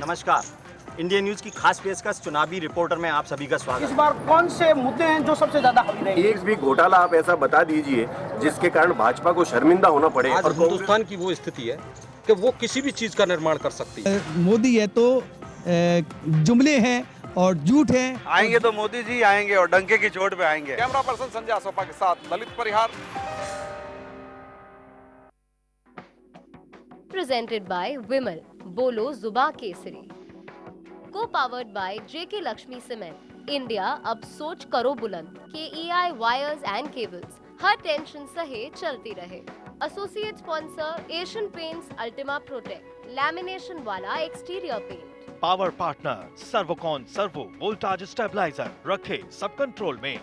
नमस्कार, India news की खास पेशकश चुनावी रिपोर्टर में आप सभी का स्वागत। इस बार कौन से मुद्दे हैं जो सबसे ज्यादा हावी रहेंगे? एक भी घोटाला आप ऐसा बता दीजिए जिसके कारण भाजपा को शर्मिंदा होना पड़े। आज हिंदुस्तान की वो स्थिति है कि वो किसी भी चीज का निर्माण कर सकती है। मोदी है तो जुमले हैं और झूठ है। आएंगे तो मोदी जी आएंगे और डंके की चोट पे आएंगे। कैमरा पर्सन संजय आसोपा के साथ ललित परिहार। Presented by Vimal, बोलो जुबा Kesari. Co-powered by JK Lakshmi Cement. India अब सोच करो बुलंद। KEI Wires and Cables. हर टेंशन सहे चलती रहे। Associate sponsor Asian Paints Ultima Protect, lamination वाला exterior paint. Power partner Servokon servo voltage stabiliser रखे सब कंट्रोल में।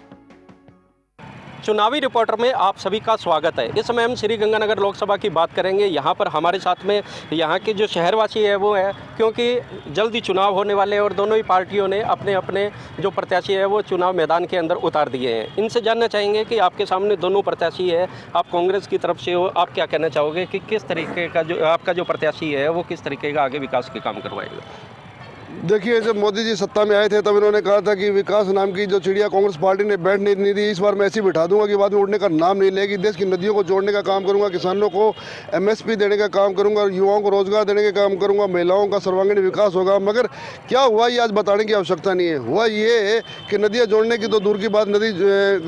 चुनावी रिपोर्टर में आप सभी का स्वागत है। इस समय हम श्रीगंगानगर लोकसभा की बात करेंगे। यहाँ पर हमारे साथ में यहाँ के जो शहरवासी है वो है, क्योंकि जल्दी चुनाव होने वाले हैं और दोनों ही पार्टियों ने अपने अपने जो प्रत्याशी है वो चुनाव मैदान के अंदर उतार दिए हैं। इनसे जानना चाहेंगे कि आपके सामने दोनों प्रत्याशी है, आप कांग्रेस की तरफ से हो, आप क्या कहना चाहोगे कि किस तरीके का जो आपका जो प्रत्याशी है वो किस तरीके का आगे विकास के काम करवाएगा? देखिए, जब मोदी जी सत्ता में आए थे तब इन्होंने कहा था कि विकास नाम की जो चिड़िया कांग्रेस पार्टी ने बैठने नहीं दी, इस बार मैं ऐसी बिठा दूंगा कि बाद में उड़ने का नाम नहीं लेगी। देश की नदियों को जोड़ने का काम करूंगा, किसानों को MSP देने का काम करूंगा, युवाओं को रोजगार देने का काम करूंगा, महिलाओं का सर्वांगीण विकास होगा। मगर क्या हुआ ये आज बताने की आवश्यकता नहीं है। हुआ ये है कि नदियाँ जोड़ने की तो दूर की बात, नदी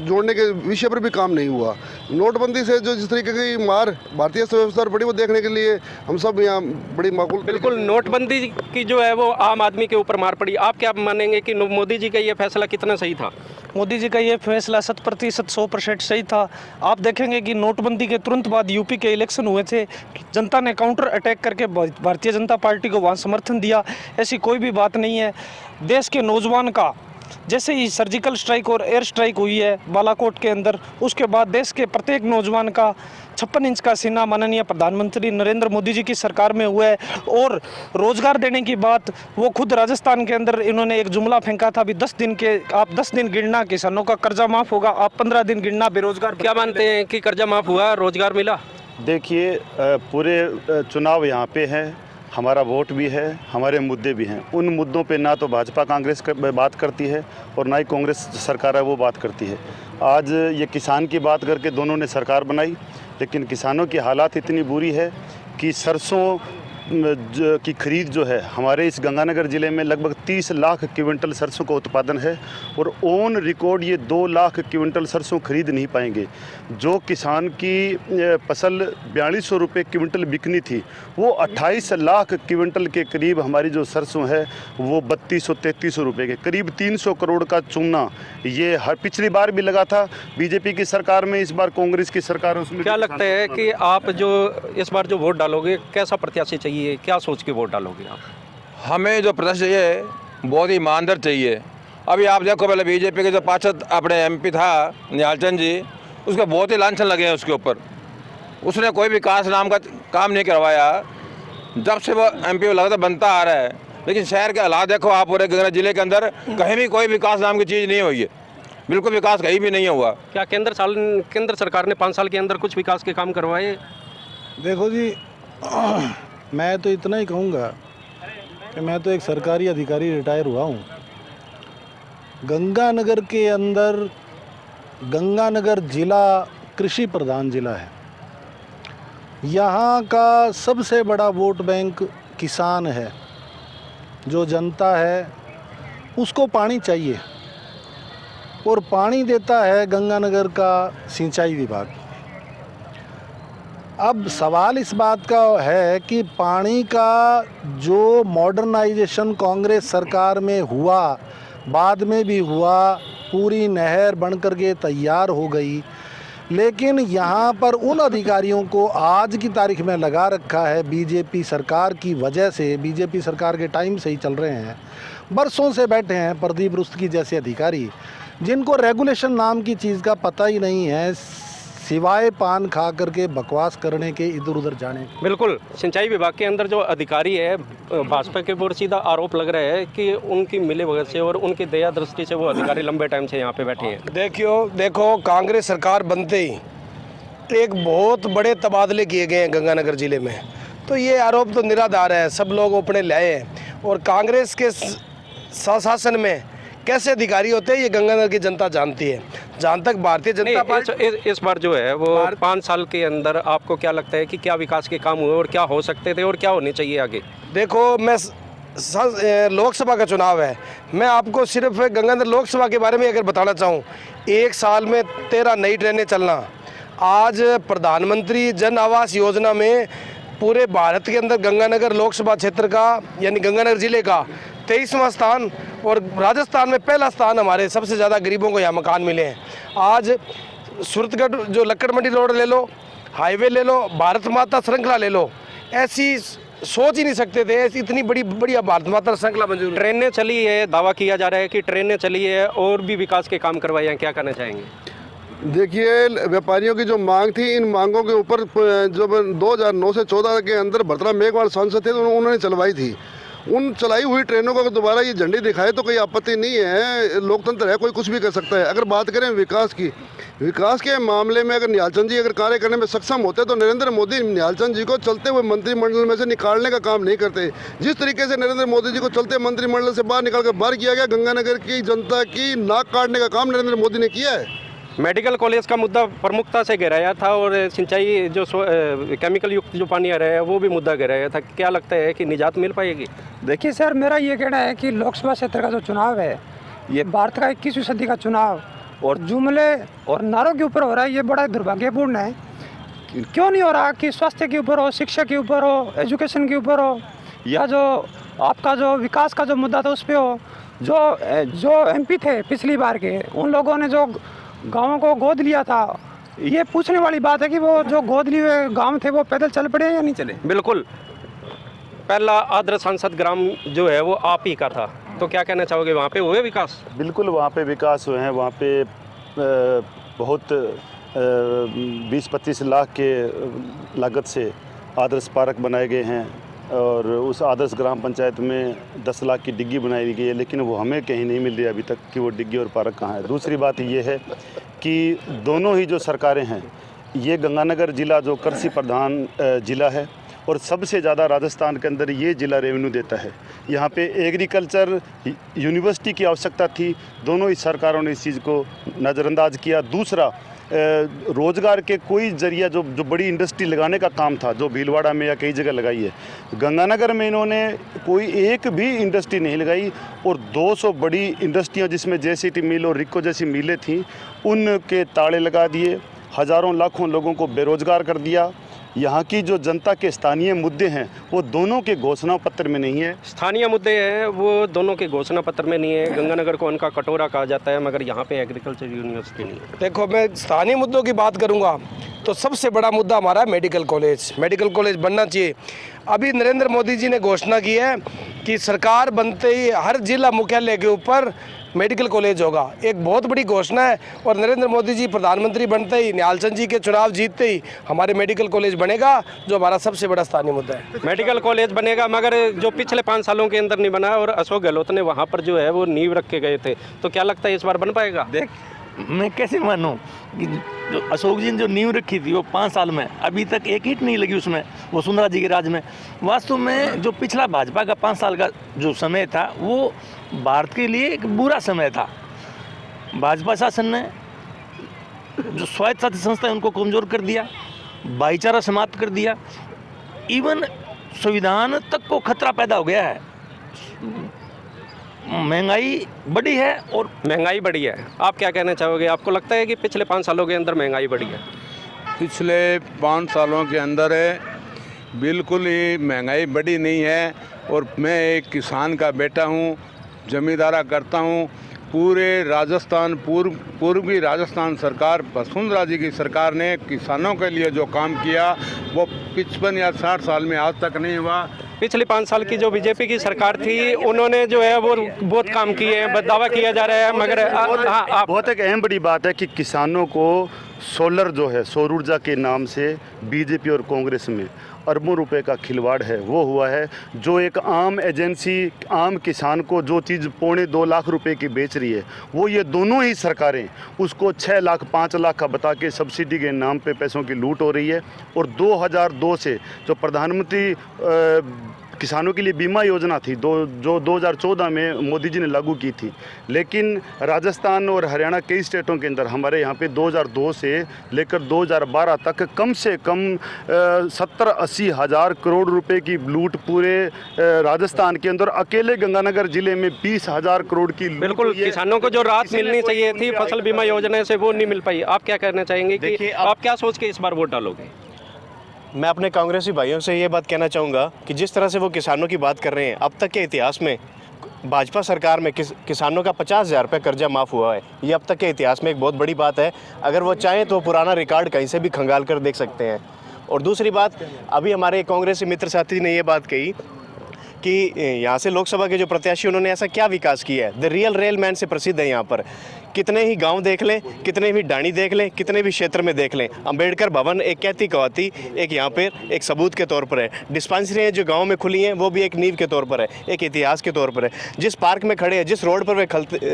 जोड़ने के विषय पर भी काम नहीं हुआ। नोटबंदी से जो जिस तरीके की मार भारतीय अर्थव्यवस्था पर पड़ी वो देखने के लिए हम सब यहाँ बड़ी माकूल। बिल्कुल, नोटबंदी की जो है वो आम आदमी के ऊपर मार पड़ी। आप क्या मानेंगे कि मोदी जी का ये फैसला कितना सही था? मोदी जी का ये फैसला 100% 100% सही था। आप देखेंगे कि नोटबंदी के तुरंत बाद यूपी के इलेक्शन हुए थे, जनता ने काउंटर अटैक करके भारतीय जनता पार्टी को वहाँ समर्थन दिया। ऐसी कोई भी बात नहीं है। देश के नौजवान का जैसे ही सर्जिकल स्ट्राइक और एयर स्ट्राइक हुई है बालाकोट के अंदर, उसके बाद देश के प्रत्येक नौजवान का 56 इंच का सीना माननीय प्रधानमंत्री नरेंद्र मोदी जी की सरकार में हुआ है। और रोजगार देने की बात वो खुद राजस्थान के अंदर इन्होंने एक जुमला फेंका था, अभी 10 दिन के आप 10 दिन गिनना किसानों का कर्जा माफ होगा, आप 15 दिन गिनना बेरोजगार। क्या मानते हैं कि कर्जा माफ हुआ, रोजगार मिला? देखिए, पूरे चुनाव यहाँ पे है, हमारा वोट भी है, हमारे मुद्दे भी हैं। उन मुद्दों पे ना तो भाजपा कांग्रेस बात करती है और ना ही कांग्रेस सरकार है वो बात करती है। आज ये किसान की बात करके दोनों ने सरकार बनाई, लेकिन किसानों की हालात इतनी बुरी है कि सरसों की खरीद जो है हमारे इस गंगानगर ज़िले में लगभग 30 लाख क्विंटल सरसों का उत्पादन है और ऑन रिकॉर्ड ये 2 लाख क्विंटल सरसों खरीद नहीं पाएंगे। जो किसान की फसल 4200 रुपये क्विंटल बिकनी थी वो 28 लाख क्विंटल के करीब हमारी जो सरसों है वो 3200-3300 रुपये के करीब 300 करोड़ का चूना ये हर पिछली बार भी लगा था बीजेपी की सरकार में, इस बार कांग्रेस की सरकार है उसमें। क्या लगता है कि आप जो इस बार जो वोट डालोगे कैसा प्रत्याशी चाहिए, क्या सोच के वोट डालोगे आप? हमें जो प्रत्याशी चाहिए बहुत ही ईमानदार चाहिए। अभी आप देखो, पहले बीजेपी के जो पार्षद अपने MP था निहालचंद जी, उसके बहुत ही लांछन लगे हैं उसके ऊपर। उसने कोई विकास नाम का काम नहीं करवाया जब से वो MP लगातार बनता आ रहा है। लेकिन शहर के हालात देखो आप, पूरे गंगानगर जिले के अंदर कहीं भी कोई विकास नाम की चीज़ नहीं हुई है, बिल्कुल विकास कहीं भी नहीं हुआ। क्या केंद्र सरकार ने 5 साल के अंदर कुछ विकास के काम करवाए? देखो जी, मैं तो इतना ही कहूँगा कि मैं तो एक सरकारी अधिकारी रिटायर हुआ हूँ। गंगानगर के अंदर, गंगानगर ज़िला कृषि प्रधान ज़िला है। यहाँ का सबसे बड़ा वोट बैंक किसान है। जो जनता है उसको पानी चाहिए और पानी देता है गंगानगर का सिंचाई विभाग। अब सवाल इस बात का है कि पानी का जो मॉडर्नाइजेशन कांग्रेस सरकार में हुआ, बाद में भी हुआ, पूरी नहर बनकर के तैयार हो गई, लेकिन यहाँ पर उन अधिकारियों को आज की तारीख में लगा रखा है बीजेपी सरकार की वजह से। बीजेपी सरकार के टाइम से ही चल रहे हैं, बरसों से बैठे हैं प्रदीप रुस्तगी जैसे अधिकारी, जिनको रेगुलेशन नाम की चीज़ का पता ही नहीं है, सिवाय पान खा करके बकवास करने के, इधर उधर जाने। बिल्कुल, सिंचाई विभाग के अंदर जो अधिकारी है भाजपा के ऊपर सीधा आरोप लग रहा है कि उनकी मिलीभगत से और उनकी दया दृष्टि से वो अधिकारी लंबे टाइम से यहाँ पे बैठे हैं। देखो कांग्रेस सरकार बनते ही एक बहुत बड़े तबादले किए गए हैं गंगानगर जिले में, तो ये आरोप तो निराधार है, सब लोग अपने लाए हैं। और कांग्रेस के शासन में कैसे अधिकारी होते हैं ये गंगानगर की जनता जानती है। जहाँ तक भारतीय जनता पार्टी इस बार जो है वो 5 साल के अंदर आपको क्या लगता है कि क्या विकास के काम हुए और क्या हो सकते थे और क्या होने चाहिए आगे? देखो, मैं लोकसभा का चुनाव है, मैं आपको सिर्फ गंगानगर लोकसभा के बारे में अगर बताना चाहूँ, 1 साल में 13 नई ट्रेनें चलना, आज प्रधानमंत्री जन आवास योजना में पूरे भारत के अंदर गंगानगर लोकसभा क्षेत्र का यानी गंगानगर जिले का 23वां स्थान और राजस्थान में पहला स्थान हमारे सबसे ज़्यादा गरीबों को यहाँ मकान मिले हैं। आज सूरतगढ़ जो लक्कड़ मंडी रोड ले लो, हाईवे ले लो, भारत माता श्रृंखला ले लो, ऐसी सोच ही नहीं सकते थे ऐसी इतनी बढ़िया भारत माता श्रृंखला मंजूर। ट्रेनें चली है, दावा किया जा रहा है कि ट्रेनें चली है और भी विकास के काम करवाए हैं, क्या कहना चाहेंगे? देखिए, व्यापारियों की जो मांग थी, इन मांगों के ऊपर जब 2009 से 14 के अंदर भरतरा मेघवाल सांसद थे तो उन्होंने चलवाई थी। उन चलाई हुई ट्रेनों को दोबारा ये झंडी दिखाए तो कोई आपत्ति नहीं है, लोकतंत्र है, कोई कुछ भी कर सकता है। अगर बात करें विकास की, विकास के मामले में अगर निहालचंद जी अगर कार्य करने में सक्षम होते तो नरेंद्र मोदी निहालचंद जी को चलते हुए मंत्रिमंडल में से निकालने का काम नहीं करते। जिस तरीके से नरेंद्र मोदी जी को चलते मंत्रिमंडल से बाहर निकाल कर बाहर किया गया, गंगानगर की जनता की नाक काटने का काम नरेंद्र मोदी ने किया है। मेडिकल कॉलेज का मुद्दा प्रमुखता से गिराया था और सिंचाई जो केमिकल युक्त जो पानी आ रहा है वो भी मुद्दा गिराया था। क्या लगता है कि निजात मिल पाएगी? देखिए सर, मेरा ये कहना है कि लोकसभा क्षेत्र का जो चुनाव है ये भारत का 21वीं सदी का चुनाव और जुमले और नारों के ऊपर हो रहा है, ये बड़ा दुर्भाग्यपूर्ण है। क्यों नहीं हो रहा कि स्वास्थ्य के ऊपर हो, शिक्षा के ऊपर हो, एजुकेशन के ऊपर हो, या जो आपका जो विकास का जो मुद्दा था उस पर हो। जो MP थे पिछली बार के, उन लोगों ने जो गाँवों को गोद लिया था, ये पूछने वाली बात है कि वो जो गोद लिए हुए गाँव थे वो पैदल चल पड़े या नहीं चले? बिल्कुल, पहला आदर्श सांसद ग्राम जो है वो आप ही का था, तो क्या कहना चाहोगे, वहाँ पे हुए विकास? बिल्कुल, वहाँ पे विकास हुए हैं। वहाँ पे बहुत 20-25 लाख के लागत से आदर्श पार्क बनाए गए हैं और उस आदर्श ग्राम पंचायत में 10 लाख की डिग्गी बनाई गई है, लेकिन वो हमें कहीं नहीं मिल रही अभी तक कि वो डिग्गी और पार्क कहाँ है। दूसरी बात ये है कि दोनों ही जो सरकारें हैं, ये गंगानगर ज़िला जो कृषि प्रधान ज़िला है और सबसे ज़्यादा राजस्थान के अंदर ये ज़िला रेवेन्यू देता है। यहाँ पे एग्रीकल्चर यूनिवर्सिटी की आवश्यकता थी, दोनों ही सरकारों ने इस चीज़ को नज़रअंदाज किया। दूसरा, रोज़गार के कोई जरिया जो बड़ी इंडस्ट्री लगाने का काम था, जो भीलवाड़ा में या कई जगह लगाई है, गंगानगर में इन्होंने कोई एक भी इंडस्ट्री नहीं लगाई और 200 बड़ी इंडस्ट्रियाँ जिसमें JCT मिल और रिको जैसी मिलें थीं, उनके ताले लगा दिए, हज़ारों लाखों लोगों को बेरोज़गार कर दिया। यहाँ की जो जनता के स्थानीय मुद्दे हैं वो दोनों के घोषणा पत्र में नहीं है। स्थानीय मुद्दे हैं वो दोनों के घोषणा पत्र में नहीं है। गंगानगर को उनका कटोरा कहा जाता है, मगर यहाँ पे एग्रीकल्चर यूनिवर्सिटी नहीं है। देखो, मैं स्थानीय मुद्दों की बात करूँगा तो सबसे बड़ा मुद्दा हमारा है मेडिकल कॉलेज। मेडिकल कॉलेज बनना चाहिए। अभी नरेंद्र मोदी जी ने घोषणा की है कि सरकार बनते ही हर जिला मुख्यालय के ऊपर मेडिकल कॉलेज होगा। एक बहुत बड़ी घोषणा है और नरेंद्र मोदी जी प्रधानमंत्री बनते ही, निहालचंद जी के चुनाव जीतते ही हमारे मेडिकल कॉलेज बनेगा, जो हमारा सबसे बड़ा स्थानीय मुद्दा है। मेडिकल कॉलेज बनेगा, मगर जो पिछले 5 सालों के अंदर नहीं बना और अशोक गहलोत ने वहाँ पर जो है वो नींव रख के गए थे, तो क्या लगता है इस बार बन पाएगा? देख, मैं कैसे मानूँ कि जो अशोक जी ने जो नींव रखी थी वो 5 साल में अभी तक एक ईंट नहीं लगी उसमें, वो सुंदरा जी के राज में। वास्तव में जो पिछला भाजपा का 5 साल का जो समय था वो भारत के लिए एक बुरा समय था। भाजपा शासन ने जो स्वायत्त शासी संस्थाएं उनको कमज़ोर कर दिया, भाईचारा समाप्त कर दिया, इवन संविधान तक को खतरा पैदा हो गया है। महंगाई बढ़ी है और महंगाई बढ़ी है। आप क्या कहना चाहोगे? आपको लगता है कि पिछले 5 सालों के अंदर महंगाई बढ़ी है? पिछले 5 सालों के अंदर बिल्कुल ही महंगाई बढ़ी नहीं है। और मैं एक किसान का बेटा हूँ, जमींदारा करता हूँ। पूरे राजस्थान पूर्वी राजस्थान सरकार, वसुंधरा जी की सरकार ने किसानों के लिए जो काम किया वो 55 या 60 साल में आज तक नहीं हुआ। पिछले 5 साल की जो बीजेपी की सरकार थी उन्होंने जो है वो बहुत काम किए हैं, दावा किया जा रहा है, मगर बहुत एक अहम बड़ी बात है कि किसानों को सोलर जो है, सौर ऊर्जा के नाम से बीजेपी और कांग्रेस में अरबों रुपए का खिलवाड़ है वो हुआ है। जो एक आम एजेंसी आम किसान को जो चीज़ 2.25 लाख रुपए की बेच रही है, वो ये दोनों ही सरकारें उसको 6 लाख 5 लाख का बता के सब्सिडी के नाम पे पैसों की लूट हो रही है। और 2002 से जो प्रधानमंत्री किसानों के लिए बीमा योजना थी जो 2014 में मोदी जी ने लागू की थी, लेकिन राजस्थान और हरियाणा कई स्टेटों के अंदर हमारे यहाँ पे 2002 से लेकर 2012 तक कम से कम 70-80 हज़ार करोड़ रुपए की लूट पूरे राजस्थान के अंदर, अकेले गंगानगर जिले में 20,000 करोड़ की लूट। बिल्कुल, किसानों को जो राहत मिलनी चाहिए थी फसल बीमा योजना से वो नहीं मिल पाई। आप क्या कहना चाहेंगे कि आप क्या सोच के इस बार वोट डालोगे? मैं अपने कांग्रेसी भाइयों से ये बात कहना चाहूँगा कि जिस तरह से वो किसानों की बात कर रहे हैं, अब तक के इतिहास में भाजपा सरकार में किसानों का 50,000 रुपये कर्जा माफ़ हुआ है। ये अब तक के इतिहास में एक बहुत बड़ी बात है। अगर वो चाहें तो पुराना रिकॉर्ड कहीं से भी खंगाल कर देख सकते हैं। और दूसरी बात, अभी हमारे कांग्रेसी मित्र साथी ने ये बात कही कि यहाँ से लोकसभा के जो प्रत्याशी उन्होंने ऐसा क्या विकास किया है। द रियल रेल मैन से प्रसिद्ध है यहाँ पर। कितने ही गांव देख लें, कितने भी डाणी देख लें, कितने भी क्षेत्र में देख लें, अंबेडकर भवन एक कहती कहावती एक यहाँ पर एक सबूत के तौर पर है। डिस्पेंसरियाँ जो गांव में खुली हैं वो भी एक नींव के तौर पर है, एक इतिहास के तौर पर है। जिस पार्क में खड़े हैं, जिस रोड पर वे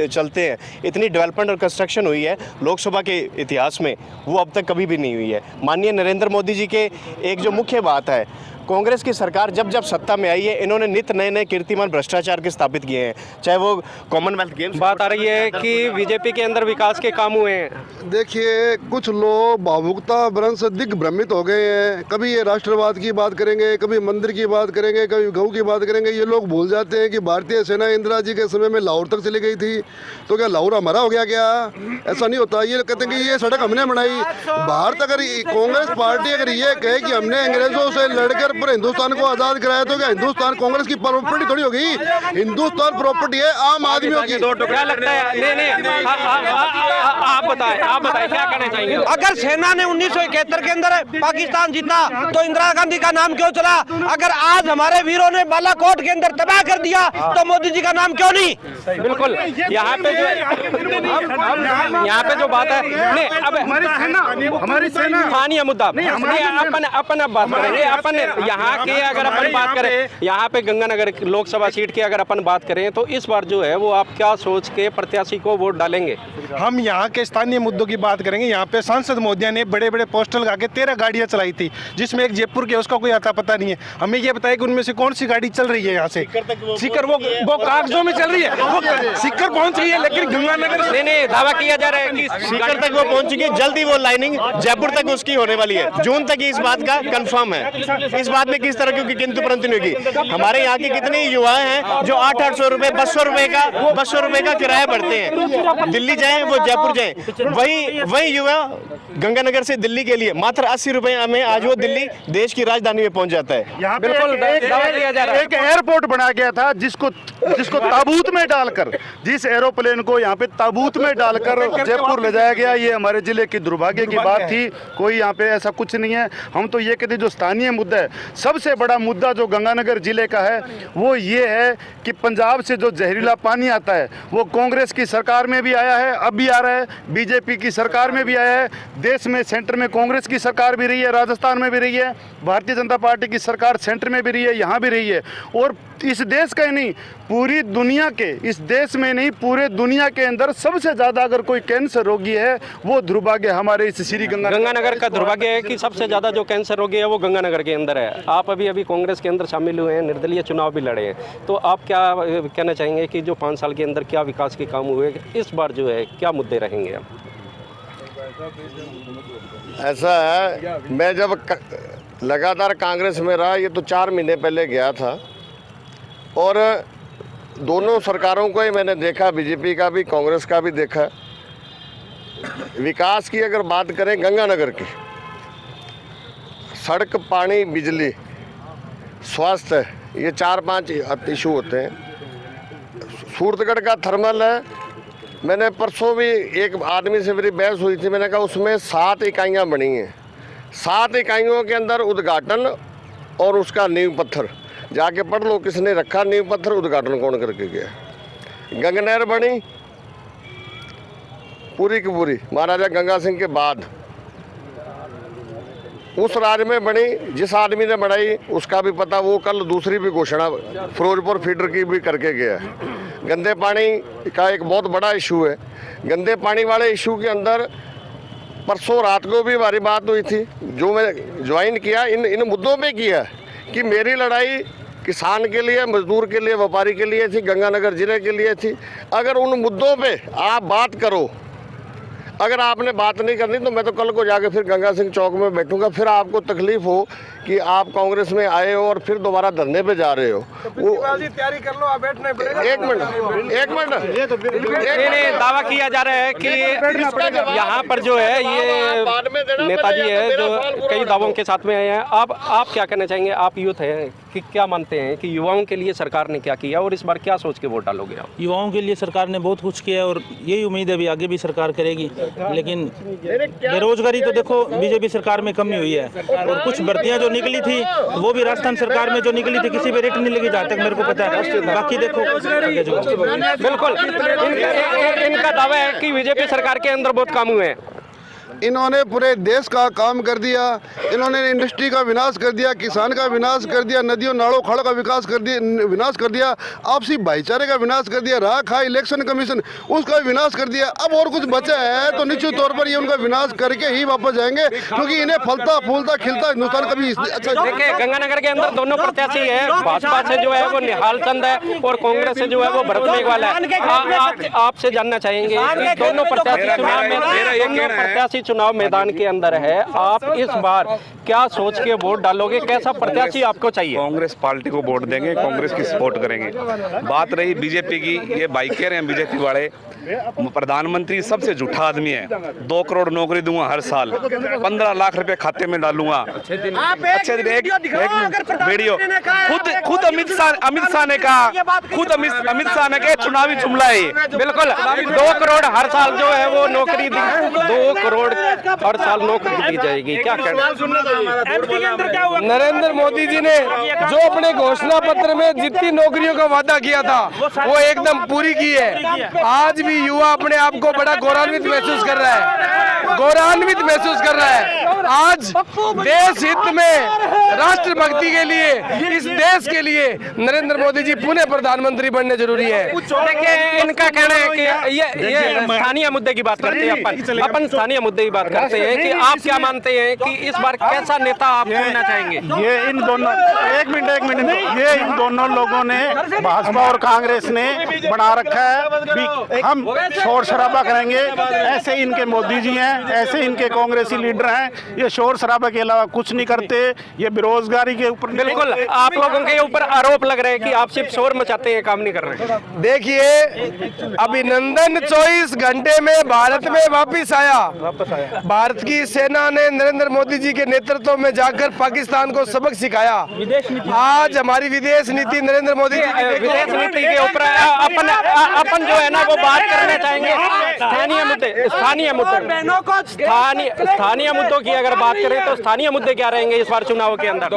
चलते हैं, इतनी डेवलपमेंट और कंस्ट्रक्शन हुई है लोकसभा के इतिहास में, वो अब तक कभी भी नहीं हुई है। माननीय नरेंद्र मोदी जी के एक जो मुख्य बात है, कांग्रेस की सरकार जब जब सत्ता में आई है, इन्होंने नित नए नए कीर्तिमान भ्रष्टाचार के स्थापित किए हैं। चाहे वो कॉमनवेल्थ गेम्स, बात आ रही है कि बीजेपी के अंदर विकास के काम हुए हैं। देखिए, कुछ लोग भावुकता वरण से दिग्भ्रमित हो गए हैं। कभी ये राष्ट्रवाद की बात करेंगे, कभी मंदिर की बात करेंगे, कभी गऊ की बात करेंगे। ये लोग भूल जाते हैं कि भारतीय सेना इंदिरा जी के समय में लाहौर तक चली गई थी, तो क्या लाहौर हमारा हो गया क्या? ऐसा नहीं होता। ये कहते हैं कि ये सड़क हमने बनाई। भारत अगर कांग्रेस पार्टी अगर ये कहे कि हमने अंग्रेजों से लड़कर पूरे हिंदुस्तान को आजाद कराया, तो क्या हिंदुस्तान कांग्रेस की प्रॉपर्टी थोड़ी होगी? हिंदुस्तान प्रॉपर्टी है आम आदमियों की। क्या लगता है? नहीं, आप बताएं क्या कहना चाहेंगे? अगर सेना ने 1971 के अंदर पाकिस्तान जीता तो इंदिरा गांधी का नाम क्यों चला? अगर आज हमारे वीरों ने बालाकोट के अंदर तबाह कर दिया तो मोदी जी का नाम क्यों नहीं? बिल्कुल, यहाँ पे जो बात है, नहीं, अब हमारी सेना स्थानीय मुद्दा अपन बात करेंगे। अपन यहाँ के अगर अपन बात करें, यहाँ पे गंगानगर लोकसभा सीट की अगर अपन बात करें, तो इस बार जो है वो आप क्या सोच के प्रत्याशी को वोट डालेंगे? हम यहाँ के स्थानीय मुद्दों की बात करेंगे। यहाँ पे सांसद महोदया ने बड़े बड़े पोस्टर लगा के 13 गाड़ियाँ चलाई थी, जिसमें एक जयपुर के उसका कोई आता पता नहीं है। हमें ये बताया कि उनमें से कौन सी गाड़ी चल रही है यहाँ से। सीकर वो कागजों में चल रही है, वो सीकर पहुँच रही है, लेकिन गंगानगर नहीं दावा किया जा रहा है कि सीकर तक वो पहुँच चुकी है। जल्दी वो लाइनिंग जयपुर तक उसकी होने वाली है। जून तक इस बात का कंफर्म है। इस बात में किस तरह की किंतु परंतु नहीं होगी। हमारे यहाँ के कितने युवा हैं जो 800-800 रुपए 200 रुपए का किराया भरते हैं। दिल्ली जाएं, वो जयपुर जाएं, वही युवा गंगानगर से दिल्ली के लिए मात्र 80 रुपए में आज वो दिल्ली देश की राजधानी में पहुंच जाता है। यहाँ बिल्कुल एक एयरपोर्ट बनाया गया था जिसको ताबूत में डालकर, जिस एरोप्लेन को यहाँ पे ताबूत में डालकर जयपुर ले जाया गया। ये हमारे जिले की दुर्भाग्य की बात थी। कोई यहाँ पे ऐसा कुछ नहीं है। हम तो ये कहते जो स्थानीय मुद्दा है, सबसे बड़ा मुद्दा जो गंगानगर जिले का है वो ये है कि पंजाब से जो जहरीला पानी आता है वो कांग्रेस की सरकार में भी आया है, अब भी आ रहा है, बीजेपी की सरकार में भी आया है। देश में सेंटर में कांग्रेस की सरकार भी रही है, राजस्थान में भी रही है, भारतीय जनता पार्टी की सरकार सेंटर में भी रही है, यहाँ भी रही है। और इस देश का ही नहीं, पूरी दुनिया के, इस देश में नहीं पूरे दुनिया के अंदर सबसे ज़्यादा अगर कोई कैंसर रोगी है वो दुर्भाग्य हमारे इस श्री गंगानगर का दुर्भाग्य है कि सबसे ज़्यादा जो कैंसर रोगी है वो गंगानगर के अंदर है। आप अभी कांग्रेस के अंदर शामिल हुए हैं, निर्दलीय चुनाव भी लड़े हैं, तो आप क्या कहना चाहेंगे कि जो 5 साल के अंदर क्या विकास के काम हुए, इस बार जो है क्या मुद्दे रहेंगे? आप ऐसा है, मैं जब लगातार कांग्रेस में रहा, ये तो 4 महीने पहले गया था, और दोनों सरकारों को ही मैंने देखा, बीजेपी का भी कांग्रेस का भी देखा। विकास की अगर बात करें गंगानगर की, सड़क, पानी, बिजली, स्वास्थ्य, ये 4-5 इशू होते हैं। सूरतगढ़ का थर्मल है, मैंने परसों भी एक आदमी से मेरी बहस हुई थी, मैंने कहा उसमें 7 इकाइयाँ बनी हैं, 7 इकाइयों के अंदर उद्घाटन और उसका नींव पत्थर, जाके पढ़ लो किसने रखा नींव पत्थर, उद्घाटन कौन करके गया। गंगनहर बनी पूरी की पूरी महाराजा गंगा सिंह के बाद, उस राज्य में बनी, जिस आदमी ने बनाई उसका भी पता, वो कल दूसरी भी घोषणा फिरोजपुर फीडर की भी करके गया। गंदे पानी का एक बहुत बड़ा इशू है। गंदे पानी वाले इशू के अंदर परसों रात को भी हमारी बात हुई थी, जो मैं ज्वाइन किया इन मुद्दों पे किया कि मेरी लड़ाई किसान के लिए, मजदूर के लिए, व्यापारी के लिए थी, गंगानगर जिले के लिए थी। अगर उन मुद्दों पे आप बात करो, अगर आपने बात नहीं करनी तो मैं तो कल को जाके फिर गंगा सिंह चौक में बैठूंगा। फिर आपको तकलीफ हो कि आप कांग्रेस में आए हो और फिर दोबारा धरने पे जा रहे हो। वो तैयारी कर लो, आप बैठने पड़ेगा। एक मिनट नहीं, दावा किया जा रहा है कि यहाँ पर जो है ये नेताजी है जो कई दावों के साथ में आए हैं। आप क्या कहना चाहेंगे? आप यूथ हैं कि क्या मानते हैं कि युवाओं के लिए सरकार ने क्या किया और इस बार क्या सोच के वोट डालोगे आप? युवाओं के लिए सरकार ने बहुत कुछ किया और यही उम्मीद है अभी आगे भी सरकार करेगी। लेकिन बेरोजगारी तो देखो बीजेपी सरकार में कमी हुई है और कुछ भर्तियां जो निकली थी वो भी राजस्थान सरकार में जो निकली थी किसी पे रेट नहीं लगी जहाँ तक मेरे को पता है। बाकी देखो बिल्कुल इनका दावा है कि बीजेपी सरकार के अंदर बहुत काम हुए हैं। इन्होंने पूरे देश का काम कर दिया। इन्होंने इंडस्ट्री का विनाश कर दिया, किसान का विनाश कर दिया, नदियों नालों खाड़ों का विनाश कर दिया, आपसी भाईचारे का विनाश कर दिया, राह खा इलेक्शन कमीशन उसका विनाश कर दिया। अब और कुछ बचा है तो निश्चित तौर पर ये उनका विनाश करके ही वापस जाएंगे, क्योंकि इन्हें फलता फूलता खिलता हिंदुस्तान कभी अच्छा। देखिए गंगानगर के अंदर दोनों प्रत्याशी है, भाजपा से जो है वो निहाल चंद है और कांग्रेस से जो है वो भरत मेघवाल है। आपसे जानना चाहेंगे दोनों प्रत्याशी चुनाव मैदान के अंदर है, आप इस बार क्या सोच के वोट डालोगे? कैसा प्रत्याशी आपको चाहिए? कांग्रेस पार्टी को वोट देंगे, कांग्रेस की सपोर्ट करेंगे। बात रही बीजेपी की, ये भाई कह रहे हैं बीजेपी वाले प्रधानमंत्री सबसे झूठा आदमी है। 2 करोड़ नौकरी दूंगा हर साल, 15 लाख रुपए खाते में डालूंगा। अच्छे दिन एक वीडियो खुद अमित शाह ने कहा, खुद अमित शाह ने कहा चुनावी जुमला है। बिल्कुल 2 करोड़ हर साल जो है वो नौकरी 2 करोड़ हर साल नौकरी दी जाएगी। क्या कहना? नरेंद्र मोदी जी ने जो अपने घोषणा पत्र में जितनी नौकरियों का वादा किया था वो एकदम पूरी की है। आज भी युवा अपने आप को बड़ा गौरवान्वित महसूस कर रहा है, गौरवान्वित महसूस कर रहा है। आज देश हित में, राष्ट्रभक्ति के लिए, इस देश के लिए नरेंद्र मोदी जी पुनः प्रधानमंत्री बनने जरूरी है। देखिए इनका कहना है कि ये स्थानीय मुद्दे की बात करते हैं, अपन स्थानीय मुद्दे की बात करते हैं कि आप क्या मानते हैं कि इस बार कैसा नेता आप चुनना चाहेंगे? ये इन दोनों एक मिनट ये इन दोनों लोगों ने भाजपा और कांग्रेस ने बना रखा है। हम शोर शराबा करेंगे, ऐसे इनके मोदी जी हैं, ऐसे इनके कांग्रेसी लीडर हैं। ये शोर शराबा के अलावा कुछ नहीं करते। ये बेरोजगारी के ऊपर बिल्कुल आप लोगों के ऊपर आरोप लग रहे हैं कि आप सिर्फ शोर मचाते हैं, काम नहीं कर रहे। देखिए अभिनंदन 24 घंटे में भारत में वापस आया। भारत की सेना ने नरेंद्र मोदी जी के नेतृत्व में जाकर पाकिस्तान को सबक सिखाया। आज हमारी विदेश नीति नरेंद्र मोदी विदेश नीति के ऊपर अपन जो है ना वो बात करना चाहेंगे। स्थानीय मुद्दों की अगर बात करें तो स्थानीय मुद्दे क्या रहेंगे इस बार चुनाव के अंदर?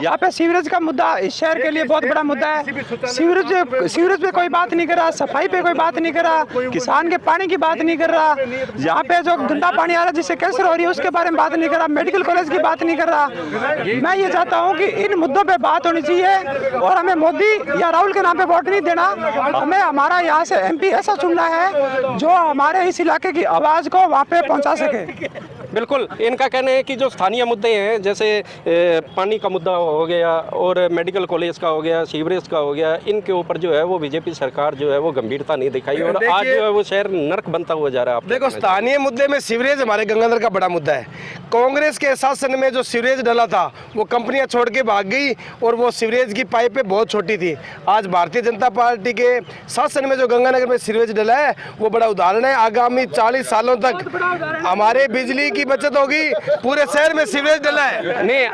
यहाँ पे सीवरेज का मुद्दा इस शहर के लिए बहुत बड़ा मुद्दा है। सीवरेज पे कोई बात नहीं कर रहा, सफाई पे कोई बात नहीं कर रहा, किसान के पानी की बात नहीं कर रहा, यहाँ पे जो गंदा पानी आ रहा है जिससे कैंसर हो रही है उसके बारे में बात नहीं कर रहा, मेडिकल कॉलेज की बात नहीं कर रहा। मैं ये चाहता हूँ कि इन मुद्दों पे बात होनी चाहिए और हमें मोदी या राहुल के नाम पे वोट नहीं देना। हमें हमारा यहाँ से एमपी ऐसा चुनना है जो हमारे इस इलाके की आवाज को वहाँ पे पहुँचा सके। बिल्कुल इनका कहना है कि जो स्थानीय मुद्दे हैं जैसे पानी का मुद्दा हो गया और मेडिकल कॉलेज का हो गया, सीवरेज का हो गया, इनके ऊपर जो है वो बीजेपी सरकार जो है वो गंभीरता नहीं दिखाई और आज जो है वो शहर नर्क बनता हुआ जा रहा है। देखो स्थानीय मुद्दे में सीवरेज हमारे गंगानगर का बड़ा मुद्दा है। कांग्रेस के शासन में जो सीवरेज डला था वो कंपनियां छोड़ के भाग गई और वो सीवरेज की पाइपें बहुत छोटी थी। आज भारतीय जनता पार्टी के शासन में जो गंगानगर में सीवरेज डला है वो बड़ा उदाहरण है। आगामी 40 सालों तक हमारे बिजली की बचत होगी, पूरे शहर में सीवरेज डला है। नहीं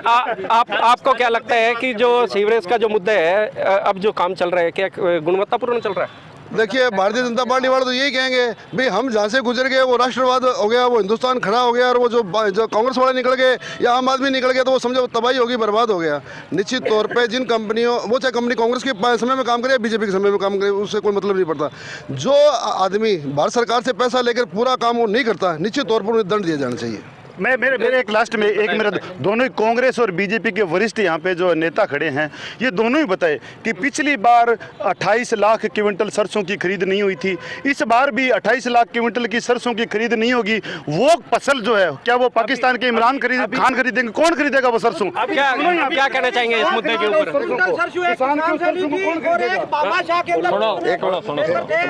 आपको क्या लगता है कि जो सीवरेज का जो मुद्दा है अब जो काम चल रहा है क्या गुणवत्तापूर्ण चल रहा है? देखिए भारतीय जनता पार्टी वाले तो यही कहेंगे भाई हम जहाँ से गुजर गए वो राष्ट्रवाद हो गया, वो हिंदुस्तान खड़ा हो गया और वो जो कांग्रेस वाले निकल गए या आम आदमी निकल गया तो वो समझो तबाही होगी, बर्बाद हो गया। निश्चित तौर पे जिन कंपनियों वो चाहे कंपनी कांग्रेस के समय में काम करे या बीजेपी के समय में काम करे उससे कोई मतलब नहीं पड़ता। जो आदमी भारत सरकार से पैसा लेकर पूरा काम वो नहीं करता निश्चित तौर पर उन्हें दंड दिया जाना चाहिए। मेरे एक लास्ट में एक मेरा दोनों ही कांग्रेस और बीजेपी के वरिष्ठ यहाँ पे जो नेता खड़े हैं, ये दोनों ही बताए कि पिछली बार 28 लाख क्विंटल सरसों की खरीद नहीं हुई थी, इस बार भी 28 लाख क्विंटल की सरसों की खरीद नहीं होगी। वो फसल जो है क्या वो पाकिस्तान के इमरान खान खरीदेंगे? कौन खरीदेगा वो सरसों? क्या कहना चाहेंगे इस मुद्दे के ऊपर?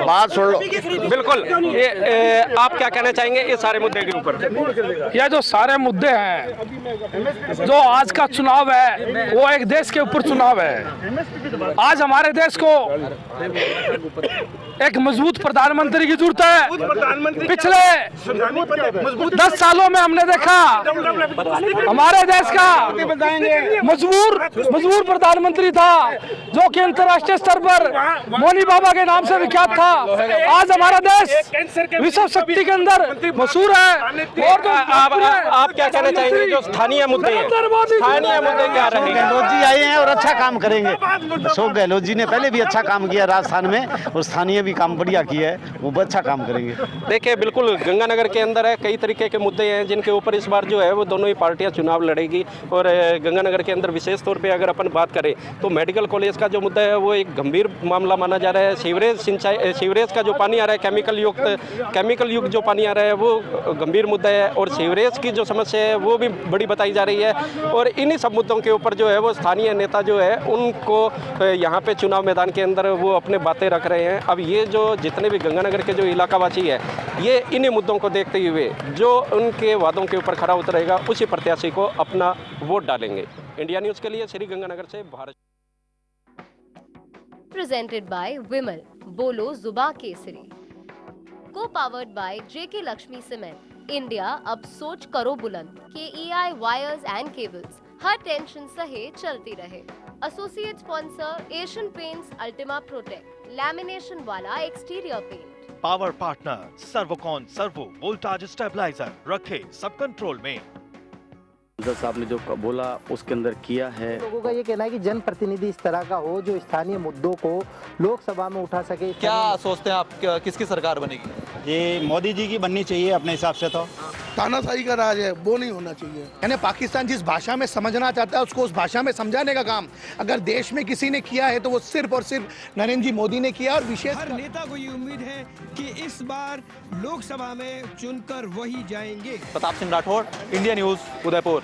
बात सुन लो। बिल्कुल, आप क्या कहना चाहेंगे इस सारे मुद्दे के ऊपर? यह जो सारे मुद्दे हैं, जो आज का चुनाव है वो एक देश के ऊपर चुनाव है। आज हमारे देश को एक मजबूत प्रधानमंत्री की जरूरत है। पिछले 10 सालों में हमने देखा हमारे देश का मजबूर प्रधानमंत्री था जो कि अंतर्राष्ट्रीय स्तर पर मोनी बाबा के नाम से विख्यात था। आज हमारा देश विश्व शक्ति के अंदर मशहूर है। और तो आप क्या कहना चाहेंगे जो स्थानीय मुद्दे हैं? स्थानीय मुद्दे क्या रहेंगे? गहलोत जी आए हैं और अच्छा काम करेंगे। अशोक गहलोत जी ने पहले भी अच्छा काम किया राजस्थान में और स्थानीय भी काम बढ़िया किया है, वो अच्छा काम करेंगे। देखिए, बिल्कुल गंगानगर के अंदर है कई तरीके के मुद्दे हैं जिनके ऊपर इस बार जो है वो दोनों ही पार्टियां चुनाव लड़ेगी। और गंगानगर के अंदर विशेष तौर पे अगर अपन बात करें तो मेडिकल कॉलेज का जो मुद्दा है वो एक गंभीर मामला माना जा रहा है। सीवरेज का जो पानी आ रहा है केमिकल युक्त जो पानी आ रहा है वो गंभीर मुद्दा है। और सीवरेज की जो समस्या है वो भी बड़ी बताई जा रही है। और इन्हीं सब मुद्दों के ऊपर जो है वो स्थानीय नेता जो है उनको यहाँ पे चुनाव मैदान के अंदर वो अपने बातें रख रहे हैं। अब ये जो जितने भी गंगानगर के जो इलाकावासी है ये इन्हीं मुद्दों को देखते हुए जो उनके वादों के ऊपर खरा उतरेगा उसी प्रत्याशी को अपना वोट डालेंगे। इंडिया न्यूज़ के लिए श्री गंगानगर से भारत। प्रेजेंटेड बाय विमल, बोलो जुबा केसरी। Co powered by J K Lakshmi cement. India अब सोच करो बुलंद। KEI वायर्स एंड केबल्स, हर टेंशन सहे चलती रहे। Associate sponsor Asian Paints, Ultima Protect, lamination वाला exterior paint. Power partner Servokon servo voltage stabiliser, रखे सब कंट्रोल में। साहब ने जो बोला उसके अंदर किया है। लोगों का ये कहना है कि जनप्रतिनिधि इस तरह का हो जो स्थानीय मुद्दों को लोकसभा में उठा सके। क्या सोचते हैं आप, किसकी सरकार बनेगी? ये मोदी जी की बननी चाहिए अपने हिसाब से। तो तानाशाही का राज है, वो नहीं होना चाहिए। यानी पाकिस्तान जिस भाषा में समझना चाहता है उसको उस भाषा में समझाने का काम अगर देश में किसी ने किया है तो वो सिर्फ और सिर्फ नरेंद्र जी मोदी ने किया। और विशेष हर नेता को ये उम्मीद है कि इस बार लोकसभा में चुनकर वही जाएंगे। Pratap Singh Rathore, India news, Udaipur.